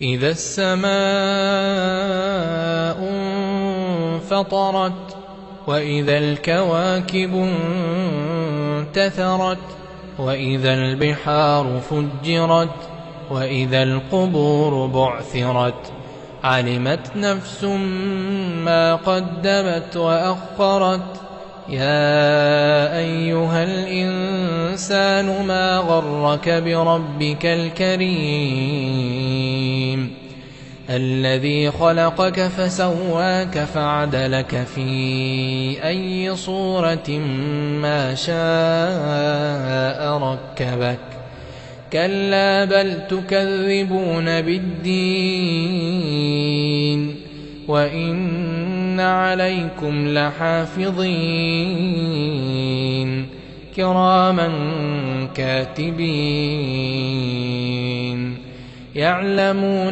إذا السماء انفطرت وإذا الكواكب انتثرت وإذا البحار فجرت وإذا القبور بعثرت علمت نفس ما قدمت وأخرت يا أيها الإنسان ما غرك بربك الكريم الذي خلقك فسواك فعدلك في أي صورة ما شاء ركبك كلا بل تكذبون بالدين وإن عليكم لحافظين كراما كاتبين يعلمون